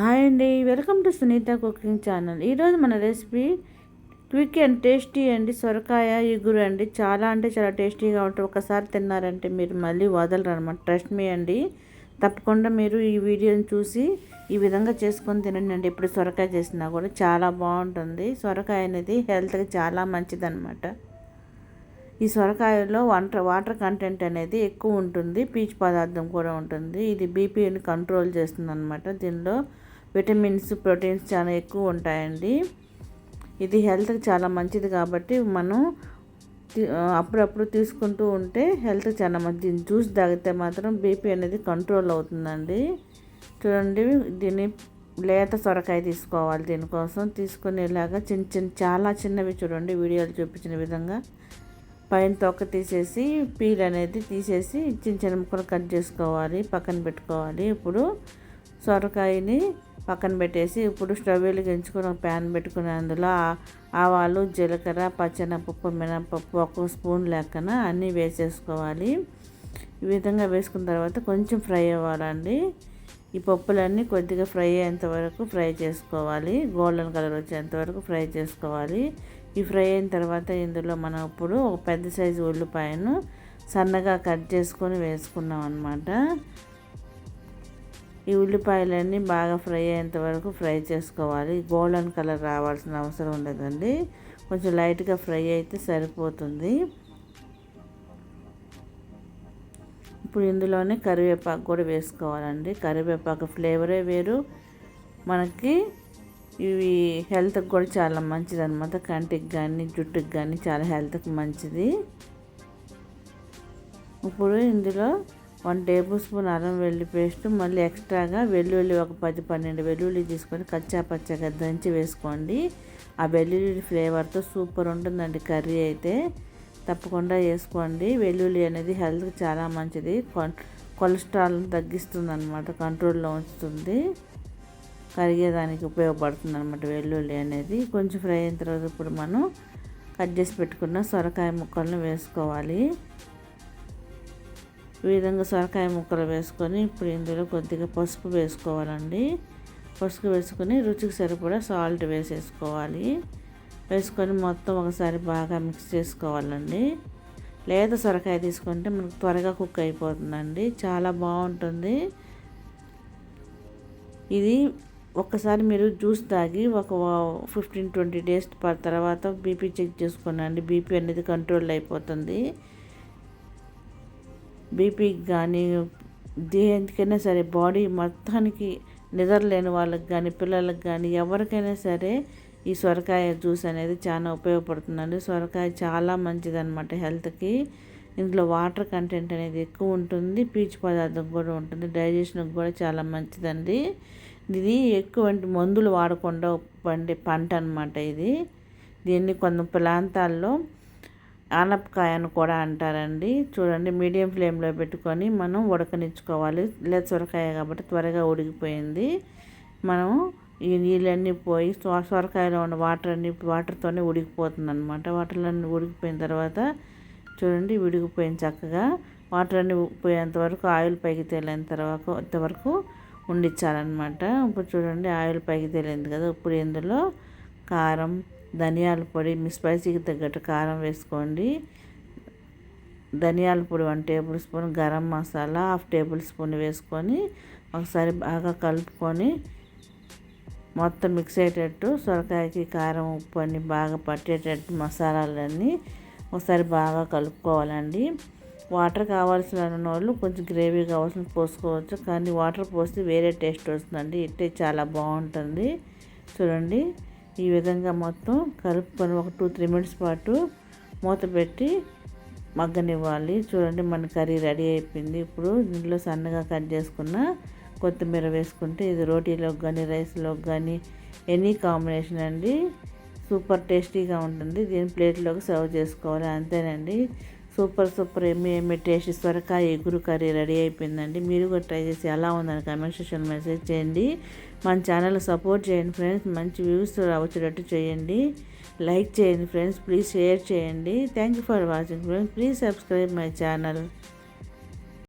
Hi అండి, welcome to Sunitha cooking channel. ఈరోజు మన రెసిపీ క్విక్ అండ్ టేస్టీ అండి. సొరకాయ ఇగురు అండి. చాలా అంటే చాలా టేస్టీగా ఉంటుంది. ఒకసారి తిన్నారంటే మీరు మళ్ళీ వదలరు అనమాట. ట్రస్ట్ మీ అండి. తప్పకుండా మీరు ఈ వీడియోని చూసి ఈ విధంగా చేసుకొని తినండి అండి. ఇప్పుడు సొరకాయ చేసినా కూడా చాలా బాగుంటుంది. సొరకాయ అనేది హెల్త్కి చాలా మంచిదన్నమాట. ఈ సొరకాయలో వాటర్ కంటెంట్ అనేది ఎక్కువ ఉంటుంది. పీచు పదార్థం కూడా ఉంటుంది. ఇది బీపీని కంట్రోల్ చేస్తుంది అనమాట. దీనిలో విటమిన్స్, ప్రోటీన్స్ చాలా ఎక్కువ ఉంటాయండి. ఇది హెల్త్కి చాలా మంచిది కాబట్టి మనం అప్పుడప్పుడు తీసుకుంటూ ఉంటే హెల్త్ చాలా మంచిది. జ్యూస్ తాగితే మాత్రం బీపీ అనేది కంట్రోల్ అవుతుందండి. చూడండి, దీన్ని లేత సొరకాయ తీసుకోవాలి. దీనికోసం తీసుకునేలాగా చాలా చిన్నవి చూడండి, వీడియోలు చూపించిన విధంగా పైన తొక్క తీసేసి పీల్ అనేది తీసేసి చిన్న చిన్న ముక్కలు కట్ చేసుకోవాలి, పక్కన పెట్టుకోవాలి. ఇప్పుడు సొరకాయని పక్కన పెట్టేసి ఇప్పుడు స్టవ్ వెలిగించుకొని ఒక ప్యాన్ పెట్టుకుని అందులో ఆవాలు, జీలకర్ర, పచ్చెనపప్పు, మినపప్పు ఒక స్పూన్ లెక్కన అన్నీ వేసేసుకోవాలి. ఈ విధంగా వేసుకున్న తర్వాత కొంచెం ఫ్రై అవ్వాలండి. ఈ పప్పులన్నీ కొద్దిగా ఫ్రై అయ్యేంత వరకు ఫ్రై చేసుకోవాలి. గోల్డెన్ కలర్ వచ్చేంత వరకు ఫ్రై చేసుకోవాలి. ఈ ఫ్రై అయిన తర్వాత ఇందులో మనం ఇప్పుడు ఒక పెద్ద సైజు ఉల్లిపాయను సన్నగా కట్ చేసుకొని వేసుకున్నాం అన్నమాట. ఈ ఉల్లిపాయలన్నీ బాగా ఫ్రై అయ్యేంత వరకు ఫ్రై చేసుకోవాలి. గోల్డెన్ కలర్ రావాల్సిన అవసరం ఉండదండి. కొంచెం లైట్గా ఫ్రై అయితే సరిపోతుంది. ఇప్పుడు ఇందులోనే కరివేపాకు కూడా వేసుకోవాలండి. కరివేపాకు ఫ్లేవరే వేరు. మనకి ఇవి హెల్త్కి కూడా చాలా మంచిది అనమాట. కంటికి కానీ జుట్టుకి కానీ చాలా హెల్త్కి మంచిది. ఇప్పుడు ఇందులో 1 టేబుల్ స్పూన్ అల్లం వెల్లుల్లి పేస్ట్, మళ్ళీ ఎక్స్ట్రాగా వెల్లుల్లి ఒక 10-12 వెల్లుల్లి తీసుకొని కచ్చా పచ్చగా దంచి వేసుకోండి. ఆ వెల్లుల్లి ఫ్లేవర్తో సూపర్ ఉంటుందండి కర్రీ అయితే. తప్పకుండా వేసుకోండి. వెల్లుల్లి అనేది హెల్త్కి చాలా మంచిది. కొలెస్ట్రాల్ని తగ్గిస్తుంది అనమాట, కంట్రోల్లో ఉంచుతుంది, కరిగేదానికి ఉపయోగపడుతుంది అనమాట వెల్లుల్లి అనేది. కొంచెం ఫ్రై అయిన తర్వాత ఇప్పుడు మనం కట్ చేసి పెట్టుకున్న సొరకాయ ముక్కలను వేసుకోవాలి. ఈ విధంగా సొరకాయ ముక్కలు వేసుకొని ఇప్పుడు ఇందులో కొద్దిగా పసుపు వేసుకోవాలండి. పసుపు వేసుకొని రుచికి సరిపడా సాల్ట్ వేసేసుకోవాలి. వేసుకొని మొత్తం ఒకసారి బాగా మిక్స్ చేసుకోవాలండి. లేత సొరకాయ తీసుకుంటే మనకు త్వరగా కుక్ అయిపోతుందండి, చాలా బాగుంటుంది. ఇది ఒక్కసారి మీరు జ్యూస్ తాగి ఒక 15-20 డేస్ తర్వాత బీపీ చెక్ చేసుకోనండి. బీపీ అనేది కంట్రోల్ అయిపోతుంది. బీపీకి కానీ దేనికైనా సరే, బాడీ మొత్తానికి నిద్రలేని వాళ్ళకి కానీ పిల్లలకు కానీ ఎవరికైనా సరే ఈ సొరకాయ జ్యూస్ అనేది చాలా ఉపయోగపడుతుందండి. సొరకాయ చాలా మంచిదన్నమాట హెల్త్కి. ఇందులో వాటర్ కంటెంట్ అనేది ఎక్కువ ఉంటుంది. పీచు పదార్థం కూడా ఉంటుంది. డైజెషన్కి కూడా చాలా మంచిదండి. ఇది ఎక్కువ మందులు వాడకుండా పండే పంట అనమాట ఇది. దీన్ని కొన్ని ప్రాంతాల్లో ఆనపకాయ అని కూడా అంటారండి. చూడండి, మీడియం ఫ్లేమ్లో పెట్టుకొని మనం ఉడకనిచ్చుకోవాలి. లేదా సొరకాయ కాబట్టి త్వరగా ఉడికిపోయింది. మనం ఈ నీళ్ళన్నీ పోయి సొరకాయలో ఉన్న వాటర్తోనే ఉడికిపోతుంది అనమాట. వాటర్లన్నీ ఉడికిపోయిన తర్వాత చూడండి, విడిగిపోయిన చక్కగా వాటర్ అన్నీ పోయేంత వరకు ఆయిల్ పైకి తేలేంత వరకు ఉండించాలన్నమాట. ఇప్పుడు చూడండి, ఆయిల్ పైకి తేలింది కదా. ఇప్పుడు ఇందులో కారం, ధనియాల పొడి, మీ స్పైసీకి తగ్గట్టు కారం వేసుకోండి. ధనియాల పొడి 1 table spoon, garam masala 1/2 table spoon వేసుకొని ఒకసారి బాగా కలుపుకొని మొత్తం మిక్స్ అయ్యేటట్టు సొరకాయకి కారం, ఉప్పు అన్నీ బాగా పట్టేటట్టు మసాలాలన్నీ ఒకసారి బాగా కలుపుకోవాలండి. వాటర్ కావాల్సిన వాళ్ళు కొంచెం గ్రేవీ కావాల్సిన పోసుకోవచ్చు, కానీ వాటర్ పోస్తే వేరే టేస్ట్ వస్తుందండి. ఇట్టే చాలా బాగుంటుంది. చూడండి, ఈ విధంగా మొత్తం కలుపుకొని ఒక 2-3 మినిట్స్ పాటు మూత పెట్టి మగ్గనివ్వాలి. చూడండి, మన కర్రీ రెడీ అయిపోయింది. ఇప్పుడు దీనిలో సన్నగా కట్ చేసుకున్న కొత్తిమీర వేసుకుంటే ఇది రోటీలోకి కానీ రైస్లోకి కానీ ఎనీ కాంబినేషన్ అండి. సూపర్ టేస్టీగా ఉంటుంది. దీని ప్లేట్లోకి సర్వ్ చేసుకోవాలి, అంతేనండి. సూపర్ ఎమ్మి టేస్టీ సొరకాయ ఎగురు కర్రీ రెడీ అయిపోయిందండి. మీరు కూడా ట్రై చేసి ఎలా ఉందని కామెంట్ సెక్షన్ మెసేజ్ చేయండి. మన ఛానల్ సపోర్ట్ చేయండి ఫ్రెండ్స్. మంచి వ్యూస్ వచ్చేటట్టు చేయండి. లైక్ చేయండి ఫ్రెండ్స్. ప్లీజ్ షేర్ చేయండి. Thank you for watching friends. Please subscribe my channel.